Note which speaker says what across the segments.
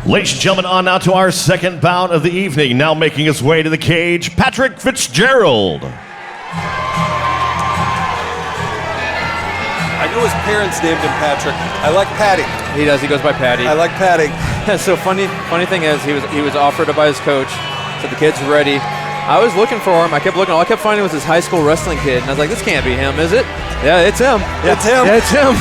Speaker 1: Ladies and gentlemen, on now to our second bout of the evening. Now making his way to the cage, Paddy Fitzgerald.
Speaker 2: I know his parents named him Patrick. I like Paddy.
Speaker 3: He does. He goes by Paddy.
Speaker 2: I like Paddy.
Speaker 3: So funny thing is, he was offered by his coach. So the kid's ready. I was looking for him. I kept looking. All I kept finding was his high school wrestling kid, and I was like, this can't be him, is it? Yeah, it's him. Yeah.
Speaker 2: It's him.
Speaker 3: Yeah, it's him.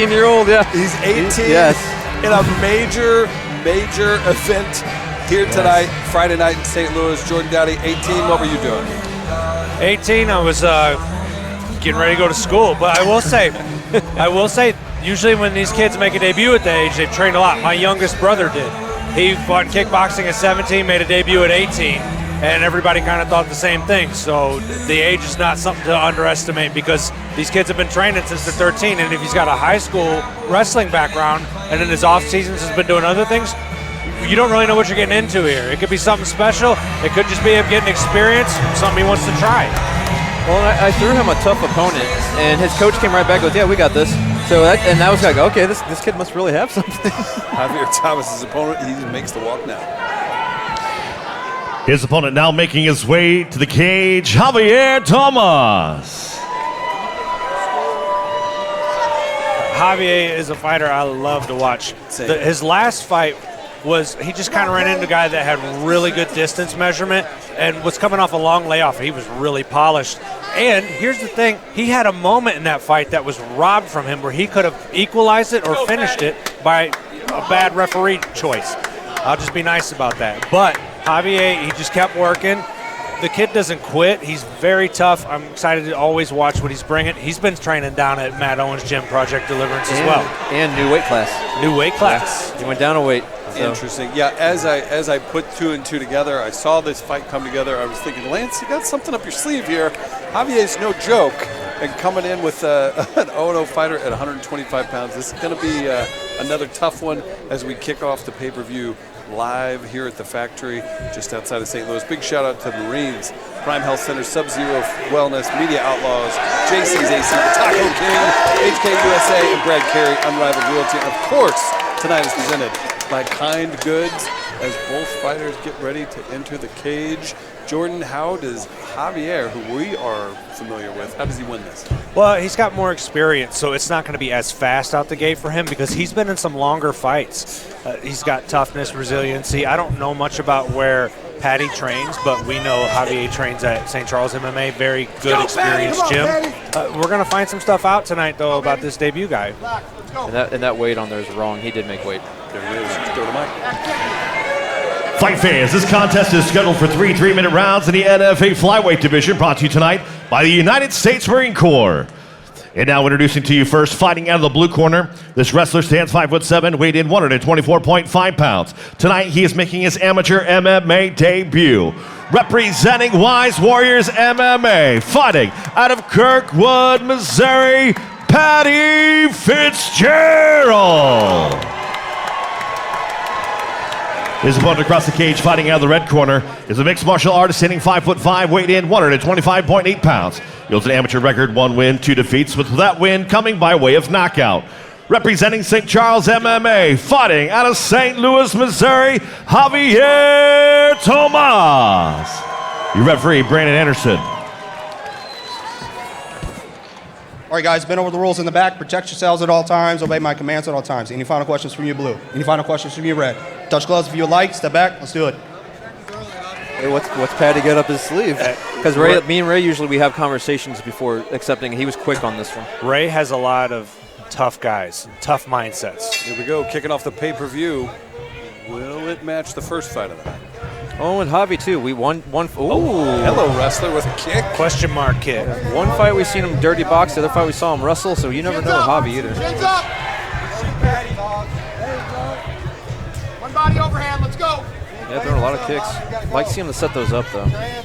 Speaker 3: 18-year-old. Yeah.
Speaker 2: He's 18.
Speaker 3: Yes.
Speaker 2: In a major event here tonight, Friday night in St. Louis. Jordan Dowdy, 18. What were you doing?
Speaker 4: 18. I was getting ready to go to school, but I will say, usually when these kids make a debut at that age, they've trained a lot. My youngest brother did. He fought kickboxing at 17, made a debut at 18, and everybody kind of thought the same thing. So the age is not something to underestimate because these kids have been training since they're 13, and if he's got a high school wrestling background and in his off seasons has been doing other things, you don't really know what you're getting into here. It could be something special. It could just be him getting experience, something he wants to try.
Speaker 3: Well, I threw him a tough opponent, and his coach came right back and goes, yeah, we got this. So that was like, okay, this kid must really have something.
Speaker 2: Xavi Tomas' opponent, he makes the walk now.
Speaker 1: His opponent now making his way to the cage, Xavi Tomas.
Speaker 4: Javier is a fighter I love to watch. His last fight was, he just kind of ran into a guy that had really good distance measurement and was coming off a long layoff. He was really polished. And here's the thing, he had a moment in that fight that was robbed from him where he could have equalized it or finished it by a bad referee choice. I'll just be nice about that. But Javier, he just kept working. The kid doesn't quit. He's very tough. I'm excited to always watch what he's bringing. He's been training down at Matt Owens' gym, Project Deliverance, as well.
Speaker 3: And new weight class.
Speaker 4: New weight class.
Speaker 3: He went down a weight. So.
Speaker 2: Interesting. Yeah, as I put two and two together, I saw this fight come together. I was thinking, Lance, you got something up your sleeve here. Javier's no joke. And coming in with an 0-0 fighter at 125 pounds, this is going to be another tough one as we kick off the pay-per-view live here at the factory just outside of St. Louis. Big shout out to the Marines, Prime Health Center, Sub-Zero Wellness, Media Outlaws, JC's AC, the Taco King, HK USA, and Brad Carey, Unrivaled Realty. And of course, tonight is presented by Kind Goods as both fighters get ready to enter the cage. Jordan, how does Javier, who we are familiar with, how does he win this?
Speaker 4: Well, he's got more experience, so it's not going to be as fast out the gate for him because he's been in some longer fights. He's got toughness, resiliency. I don't know much about where Paddy trains, but we know Javier trains at St. Charles MMA, very good, experienced gym. We're going to find some stuff out tonight, though, about this debut guy.
Speaker 3: And that weight on there is wrong. He did make weight.
Speaker 2: There it is. Throw the mic.
Speaker 1: Fight fans, this contest is scheduled for 3 3-minute rounds in the NFA flyweight division, brought to you tonight by the United States Marine Corps. And now introducing to you first, fighting out of the blue corner, this wrestler stands 5'7", weighed in 124.5 pounds. Tonight he is making his amateur MMA debut. Representing Wise Warriors MMA, fighting out of Kirkwood, Missouri, Paddy Fitzgerald. His opponent across the cage, fighting out of the red corner, is a mixed martial artist standing 5'5", weighed in 125.8 pounds. He holds an amateur record, 1 win, 2 defeats, with that win coming by way of knockout. Representing St. Charles MMA, fighting out of St. Louis, Missouri, Xavi Tomas. Your referee, Brandon Anderson.
Speaker 5: All right, guys, bend over the rules in the back. Protect yourselves at all times. Obey my commands at all times. Any final questions from you, blue? Any final questions from you, red? Touch gloves if you would like. Step back. Let's do it.
Speaker 3: Hey, what's Paddy got up his sleeve? Because me and Ray usually we have conversations before accepting. He was quick on this one.
Speaker 4: Ray has a lot of tough guys, tough mindsets.
Speaker 2: Here we go, kicking off the pay-per-view. Will it match the first fight of the night?
Speaker 3: Oh, and Javi too. We won one.
Speaker 2: Oh, hello, wrestler with a kick.
Speaker 4: Question mark kick.
Speaker 3: One fight we seen him dirty box. The other fight we saw him wrestle. So you never know with Javi either.
Speaker 6: Hands up. One body overhand. Let's go.
Speaker 3: Yeah, throwing a lot of kicks. I'd like to see him to set those up though.
Speaker 4: I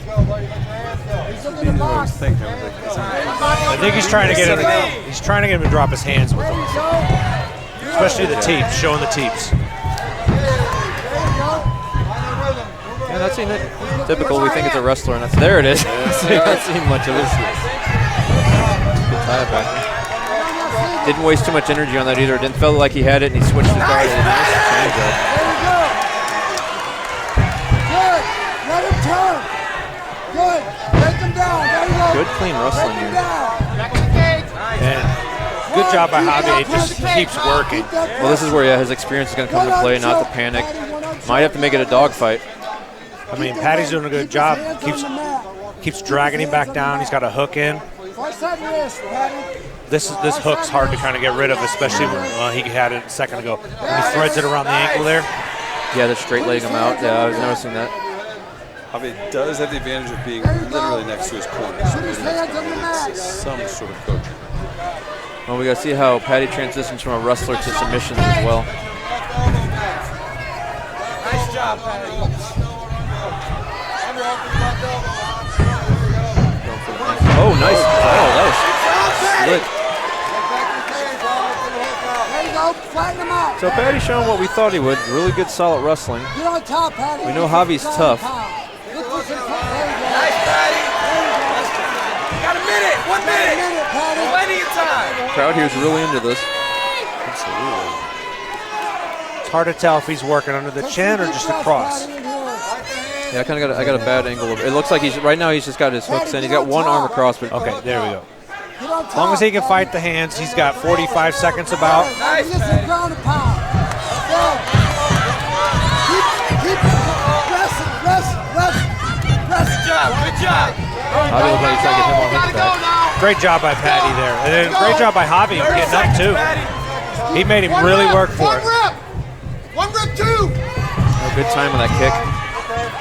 Speaker 4: think he's trying to get him. He's trying to get him to drop his hands with him, especially the teeps, showing the teeps.
Speaker 3: Yeah, that's it. Typical. We think it's a wrestler, and there it is. Not seen much of this. Good tie back. Didn't waste too much energy on that either. Didn't feel like he had it, and he switched his guard. clean wrestling here.
Speaker 4: And good job by Javier. He just keeps working.
Speaker 3: Well, this is where his experience is going to come into play, not the panic. Might have to make it a dogfight.
Speaker 4: I mean, Paddy's doing a good job. Keeps dragging him back down. He's got a hook in. This hook's hard to kind of get rid of, especially when he had it a second ago. When he threads it around the ankle there.
Speaker 3: Yeah, they're straight legging him out. Yeah, I was noticing that.
Speaker 2: Javier does have the advantage of being literally next to his corner. So maybe that's going to need some sort of coaching.
Speaker 3: Well, we got to see how Paddy transitions from a wrestler to submissions as well.
Speaker 6: Nice job, Paddy.
Speaker 3: Oh, nice. Oh, that was slick.
Speaker 6: There you go. Flatten him out.
Speaker 3: So Paddy's showing what we thought he would. Really good, solid wrestling.
Speaker 6: Get on top, Paddy.
Speaker 3: We know Javi's tough.
Speaker 6: Nice, Paddy. Got a minute. 1 minute. Paddy. Plenty of time.
Speaker 3: Crowd here is really into this.
Speaker 2: Absolutely.
Speaker 4: It's hard to tell if he's working under the chin or just across.
Speaker 3: Yeah, I got a bad angle of it. It looks like he's just got his hooks in. He's got one arm across, but
Speaker 4: okay, there we go. As long as he can fight the hands, he's got 45 seconds about.
Speaker 6: Nice, Paddy. Ground and pound. Keep rest. Good job.
Speaker 3: Javi looks like he's trying to get him on his back.
Speaker 4: Great job by Paddy there. And then great job by Javi getting up too. He made him really work for it.
Speaker 6: One rep, two.
Speaker 3: A good time on that kick.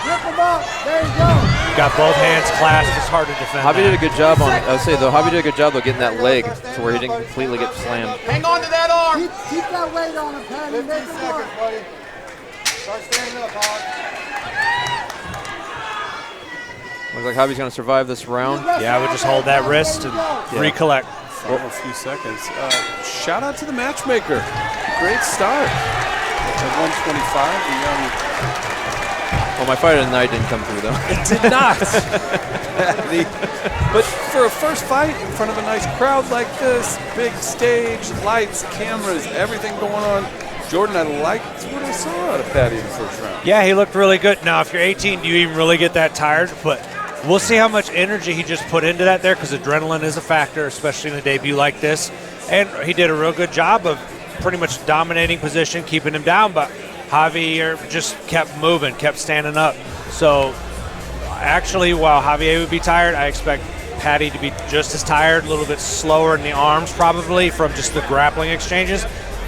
Speaker 6: Rip him up. There you go.
Speaker 4: Got both hands clasped. It's hard to defend.
Speaker 3: Javi did a good job on. I would say though, Javi did a good job of getting that leg to where he didn't completely get slammed.
Speaker 6: Hang on to that arm. Keep that weight on him, Paddy. 15 seconds, buddy. Start standing up, Hog.
Speaker 3: Looks like Javi's going to survive this round.
Speaker 4: Yeah, I would just hold that wrist and recollect.
Speaker 2: For a few seconds. Shout out to the matchmaker. Great start. At 125, the young.
Speaker 3: Well, my fight of the night didn't come through though.
Speaker 2: It did not. But for a first fight in front of a nice crowd like this, big stage, lights, cameras, everything going on. Jordan, I liked what I saw out of Paddy in the first round.
Speaker 4: Yeah, he looked really good. Now, if you're 18, do you even really get that tired? But we'll see how much energy he just put into that there, because adrenaline is a factor, especially in a debut like this. And he did a real good job of pretty much dominating position, keeping him down. But Javier just kept moving, kept standing up. So actually, while Javier would be tired, I expect Paddy to be just as tired, a little bit slower in the arms probably from just the grappling exchanges.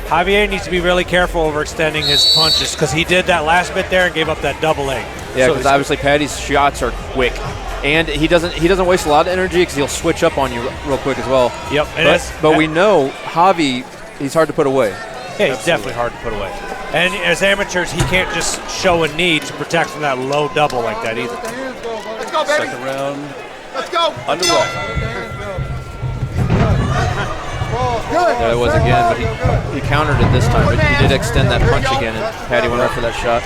Speaker 4: Javier needs to be really careful overextending his punches, because he did that last bit there and gave up that double leg.
Speaker 3: Yeah,
Speaker 4: So
Speaker 3: because obviously Paddy's shots are quick, and he doesn't waste a lot of energy because he'll switch up on you real quick as well.
Speaker 4: Yep.
Speaker 3: But we know Javi, he's hard to put away.
Speaker 4: Yeah, he's definitely hard to put away. And as amateurs, he can't just show a need to protect from that low double like that either.
Speaker 6: Let's go, baby.
Speaker 2: Second round
Speaker 6: Let's go.
Speaker 2: underway.
Speaker 6: Good.
Speaker 3: There it was again, but he countered it this time. But he did extend that punch again, and Paddy went right for that shot.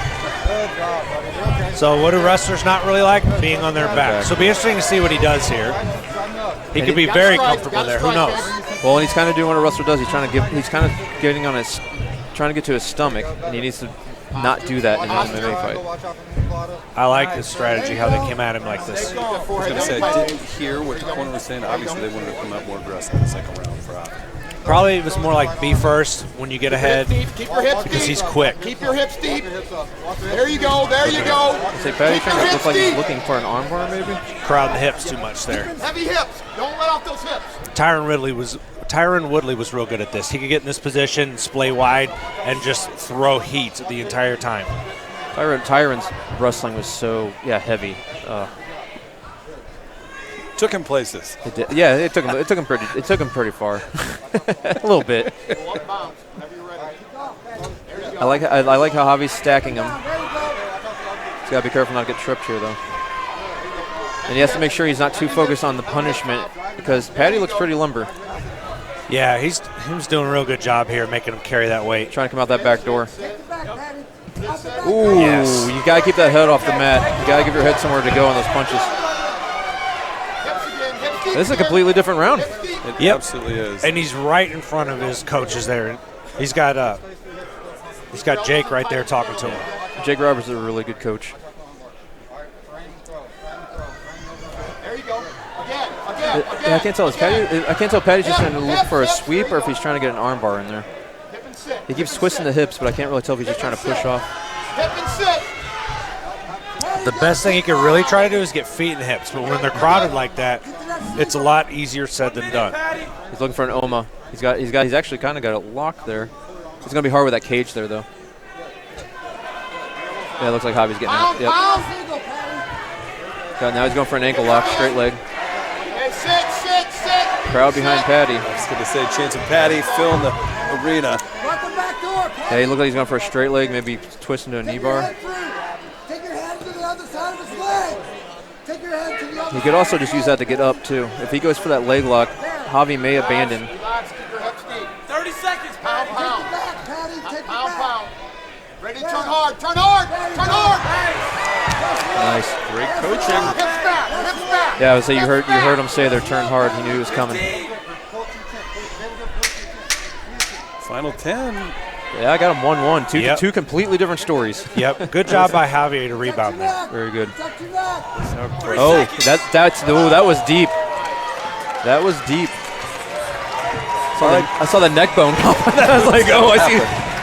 Speaker 4: So what do wrestlers not really like? Being on their back. So it'll be interesting to see what he does here. He could be very comfortable there. Who knows?
Speaker 3: Well, and he's kind of doing what a wrestler does. He's kind of getting on his, trying to get to his stomach, and he needs to not do that in an MMA fight.
Speaker 4: I like this strategy, how they came at him like this.
Speaker 2: I was going to say, I didn't hear what the corner was saying. Obviously, they wanted to come out more aggressive in the second round for Javi.
Speaker 4: Probably it was more like be first when you get ahead,
Speaker 6: Keep your hips
Speaker 4: because
Speaker 6: deep.
Speaker 4: he's quick.
Speaker 6: Keep your hips deep. There you go. There you go.
Speaker 3: I say Paddy trying to look like he's looking for an armbar, maybe.
Speaker 4: Crowd the hips too much there.
Speaker 6: Heavy hips. Don't let off those hips.
Speaker 4: Tyron Woodley was real good at this. He could get in this position, splay wide, and just throw heat the entire time.
Speaker 3: Tyron's wrestling was so heavy.
Speaker 2: Took him places.
Speaker 3: It did. Yeah, it took him pretty far. A little bit. I like how Javi's stacking him. He's got to be careful not to get tripped here, though. And he has to make sure he's not too focused on the punishment, because Paddy looks pretty limber.
Speaker 4: Yeah, he was doing a real good job here, making him carry that weight.
Speaker 3: Trying to come out that back door. Ooh,
Speaker 4: Yes.
Speaker 3: you got to keep that head off the mat. You got to give your head somewhere to go on those punches. This is a completely different round.
Speaker 2: It
Speaker 4: Yep.
Speaker 2: absolutely is.
Speaker 4: And he's right in front of his coaches there. He's got Jake right there talking to him.
Speaker 3: Jake Roberts is a really good coach.
Speaker 6: There you go. Again.
Speaker 3: I can't tell. I can't tell if Paddy's just trying to look for a sweep or if he's trying to get an arm bar in there. He keeps twisting the hips, but I can't really tell if he's just trying to push off.
Speaker 4: The best thing he can really try to do is get feet and hips, but when they're crowded like that, it's a lot easier said than done.
Speaker 3: He's looking for an Oma. He's actually kind of got it locked there. It's gonna be hard with that cage there though. Yeah, it looks like Javi's getting it. Yep. God, now he's going for an ankle lock, straight leg. Crowd behind Paddy.
Speaker 2: I was going to say, chance of Paddy filling the arena.
Speaker 3: Yeah, he looked like he's going for a straight leg, maybe twist into a knee bar.
Speaker 6: Take your hand to the other side of his leg. Take your hand to the other
Speaker 3: He could also just use that to get up too. If he goes for that leg lock, Javi may abandon.
Speaker 7: 30 seconds, pound,
Speaker 6: Take it back, Paddy. Take it back.
Speaker 7: pound. Ready, turn hard, turn hard, turn hard.
Speaker 3: Nice.
Speaker 2: Great coaching.
Speaker 7: Hips back.
Speaker 3: Yeah, I would say you heard him say they're turn hard. He knew he was coming.
Speaker 2: Final 10.
Speaker 3: Yeah, I got him 1-1.
Speaker 4: Yep.
Speaker 3: Two completely different stories.
Speaker 4: Yep, good job by Javier to rebound there.
Speaker 3: Very good.
Speaker 6: Protect your neck.
Speaker 3: Oh, that was deep. That was deep. I saw the neck bone pop. I was like, oh,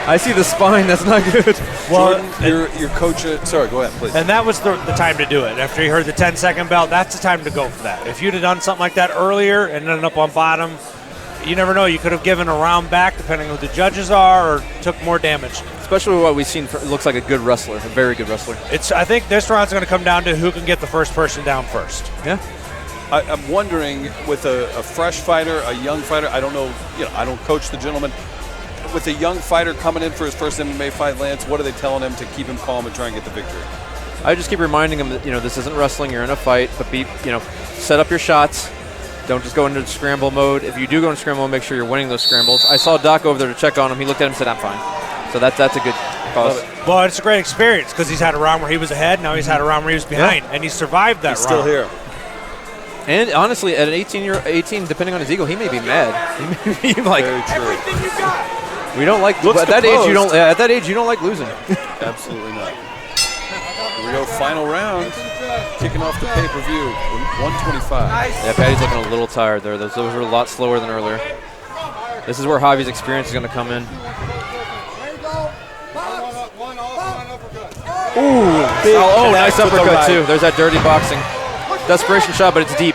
Speaker 3: I see the spine. That's not good.
Speaker 4: Well,
Speaker 2: Jordan, your coach. Sorry, go ahead, please.
Speaker 4: and that was the time to do it. After you heard the 10-second bell, that's the time to go for that. If you'd have done something like that earlier and ended up on bottom, you never know. You could have given a round back, depending on who the judges are, or took more damage.
Speaker 3: Especially what we've seen. It looks like a good wrestler, a very good wrestler.
Speaker 4: I think this round's going to come down to who can get the first person down first.
Speaker 3: Yeah.
Speaker 2: I'm wondering, with a fresh fighter, a young fighter, I don't know, I don't coach the gentleman. With a young fighter coming in for his first MMA fight, Lance, what are they telling him to keep him calm and try and get the victory?
Speaker 3: I just keep reminding him that, this isn't wrestling, you're in a fight, but set up your shots. Don't just go into scramble mode. If you do go into scramble mode, make sure you're winning those scrambles. I saw Doc over there to check on him. He looked at him and said, I'm fine. So that's a good cause.
Speaker 4: Well, it's a great experience because he's had a round where he was ahead, now he's had a round where he was behind, and he survived that
Speaker 2: He's
Speaker 4: round.
Speaker 2: still here.
Speaker 3: And honestly, at an 18, depending on his ego, he may be mad. He may be like,
Speaker 2: Very true.
Speaker 7: Everything you got.
Speaker 3: we don't like.
Speaker 2: Looks
Speaker 3: At that age, you don't.
Speaker 2: composed.
Speaker 3: At that age, you don't like losing.
Speaker 2: Absolutely not. Here we go, final round. Kicking off the pay-per-view, 125.
Speaker 3: Yeah, Paddy's looking a little tired there. Those were a lot slower than earlier. This is where Javi's experience is going to come in.
Speaker 6: There you go.
Speaker 3: Oh, nice uppercut too. There's that dirty boxing. Desperation shot, but it's deep.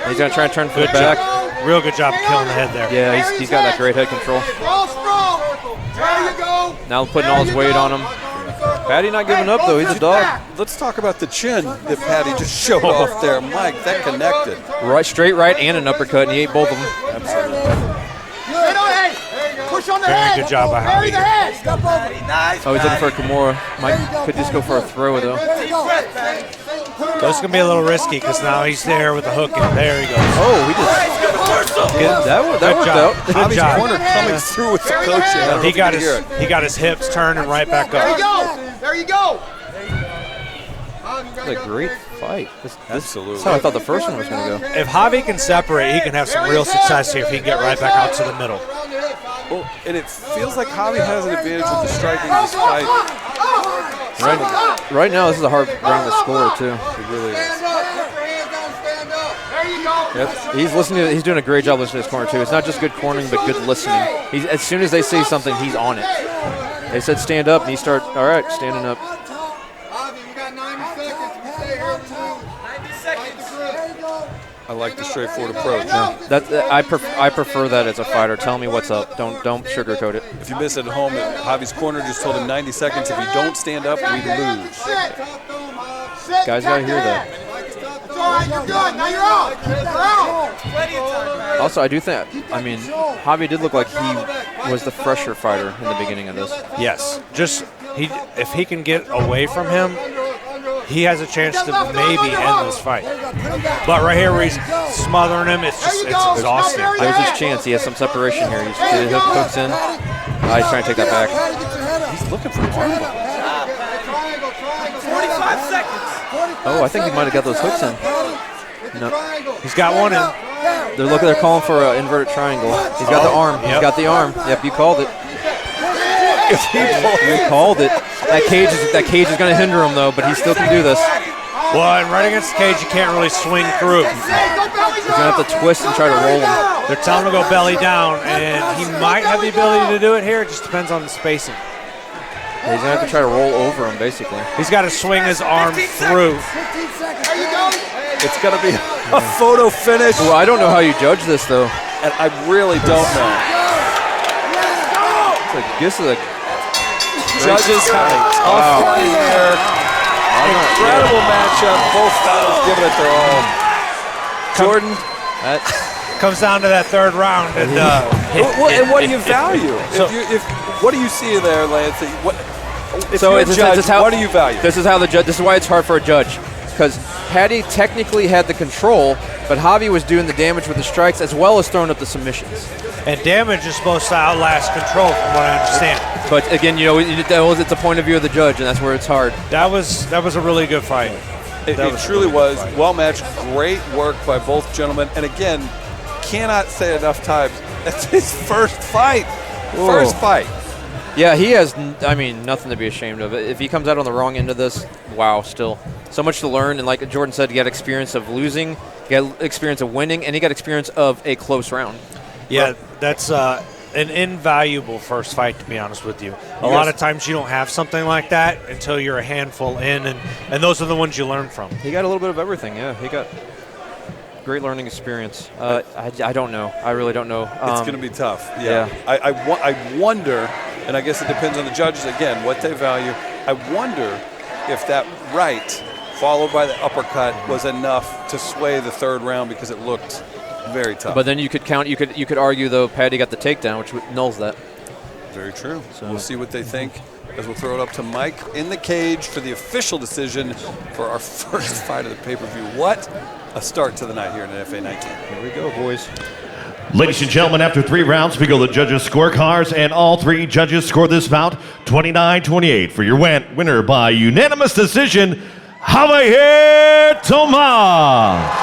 Speaker 3: He's going to try and turn for the back.
Speaker 4: Real good job killing the head there.
Speaker 3: Yeah, he's got that great head control.
Speaker 7: Strong. There you go.
Speaker 3: Now putting all his weight on him. Paddy not giving up though. He's a dog.
Speaker 2: Let's talk about the chin that Paddy just showed off there. Mike, that connected.
Speaker 3: Right, straight right and an uppercut, and he ate both of them.
Speaker 2: Absolutely.
Speaker 7: Straight on head. Push on the
Speaker 4: Very
Speaker 7: head.
Speaker 4: good job by
Speaker 7: Bury
Speaker 4: Javi.
Speaker 7: the head.
Speaker 6: Step over.
Speaker 7: Nice.
Speaker 3: Oh, he's looking for a Kimura. Mike could just go for a throw though.
Speaker 6: There you go.
Speaker 4: This is going to be a little risky because now he's there with the hook, and there he goes.
Speaker 3: Oh, he just that worked
Speaker 4: Good job.
Speaker 3: out.
Speaker 4: Good
Speaker 2: Javi's
Speaker 4: job.
Speaker 2: corner coming through with the coaching. I don't know
Speaker 4: He
Speaker 2: if
Speaker 4: got
Speaker 2: you can hear it.
Speaker 4: he got his hips turning right back
Speaker 7: There you
Speaker 4: up.
Speaker 7: go. There you go.
Speaker 3: That's a great fight. This
Speaker 2: Absolutely.
Speaker 3: is how I thought the first one was going to go.
Speaker 4: If Javi can separate, he can have some real success here if he can get right back out to the middle.
Speaker 2: Well, and it feels like Javi has an advantage with the striking in this fight.
Speaker 3: Right now, this is a hard round to score too.
Speaker 2: It really is.
Speaker 7: There you go.
Speaker 3: Yep. He's listening. He's doing a great job listening to his corner too. It's not just good cornering, but good listening. As soon as they say something, he's on it. They said stand up, and he start. All right, standing up.
Speaker 7: Javi, we got 90 seconds. If we stay here, we lose. 90 seconds.
Speaker 2: I like the straightforward approach.
Speaker 3: I prefer that as a fighter. Tell me what's up. Don't sugarcoat it.
Speaker 2: If you miss it at home, Javi's corner just told him 90 seconds. If you don't stand up, we lose.
Speaker 3: Guys gotta hear that.
Speaker 7: It's all right. You're good. Now you're out. You're out.
Speaker 3: Also, I do think. I mean, Javi did look like he was the fresher fighter in the beginning of this.
Speaker 4: Yes, if he can get away from him, he has a chance to maybe end this fight. But right here where he's smothering him, it's exhausting.
Speaker 3: There's his chance. He has some separation here. He's the hook hooks in. He's trying to take that back.
Speaker 2: He's looking for a armbar.
Speaker 7: 45 seconds.
Speaker 3: Oh, I think he might have got those hooks in. No,
Speaker 4: He's got one in.
Speaker 3: they're calling for an inverted triangle. He's got the arm. He's got the arm. Yep, you called it. You called it. That cage is going to hinder him though, but he still can do this.
Speaker 4: Well, and right against the cage, you can't really swing through.
Speaker 3: He's going to have to twist and try to roll him.
Speaker 4: They're telling him to go belly down, and he might have the ability to do it here. It just depends on the spacing.
Speaker 3: He's going to have to try to roll over him, basically.
Speaker 4: He's got to swing his arm through.
Speaker 2: It's going to be a photo finish.
Speaker 3: Well, I don't know how you judge this, though.
Speaker 2: And I really don't know.
Speaker 3: This is a
Speaker 2: Judges have a tough fight here. Incredible matchup. Both fighters giving it their all. Jordan.
Speaker 4: Comes down to that third round. And,
Speaker 2: and what do you value? What do you see there, Lance? What do you value?
Speaker 3: This is how the judge. This is why it's hard for a judge, because Paddy technically had the control, but Xavi was doing the damage with the strikes as well as throwing up the submissions.
Speaker 4: And damage is supposed to outlast control, from what I understand.
Speaker 3: But again, it's a point of view of the judge, and that's where it's hard.
Speaker 4: That was a really good fight.
Speaker 2: It truly was well matched. Great work by both gentlemen. And again, cannot say enough times, that's his first fight.
Speaker 3: Whoa.
Speaker 2: First fight.
Speaker 3: Yeah, he has, nothing to be ashamed of. If he comes out on the wrong end of this, wow, still. So much to learn, and like Jordan said, he got experience of losing, he got experience of winning, and he got experience of a close round.
Speaker 4: Yeah, that's an invaluable first fight, to be honest with you. A lot of times you don't have something like that until you're a handful in, and those are the ones you learn from.
Speaker 3: He got a little bit of everything, yeah. He got great learning experience. I don't know. I really don't know.
Speaker 2: It's going to be tough. Yeah. I wonder, and I guess it depends on the judges, again, what they value. I wonder if that right, followed by the uppercut, was enough to sway the third round, because it looked very tough.
Speaker 3: But then you could argue, though, Paddy got the takedown, which nulls that.
Speaker 2: Very true. So we'll see what they think as we'll throw it up to Mike in the cage for the official decision for our first fight of the pay-per-view. What a start to the night here in NFA 19.
Speaker 3: Here we go, boys.
Speaker 1: Ladies and gentlemen, after 3 rounds, we go to the judges' scorecards, and all 3 judges scored this bout 29-28 for your winner by unanimous decision, Xavi Tomas.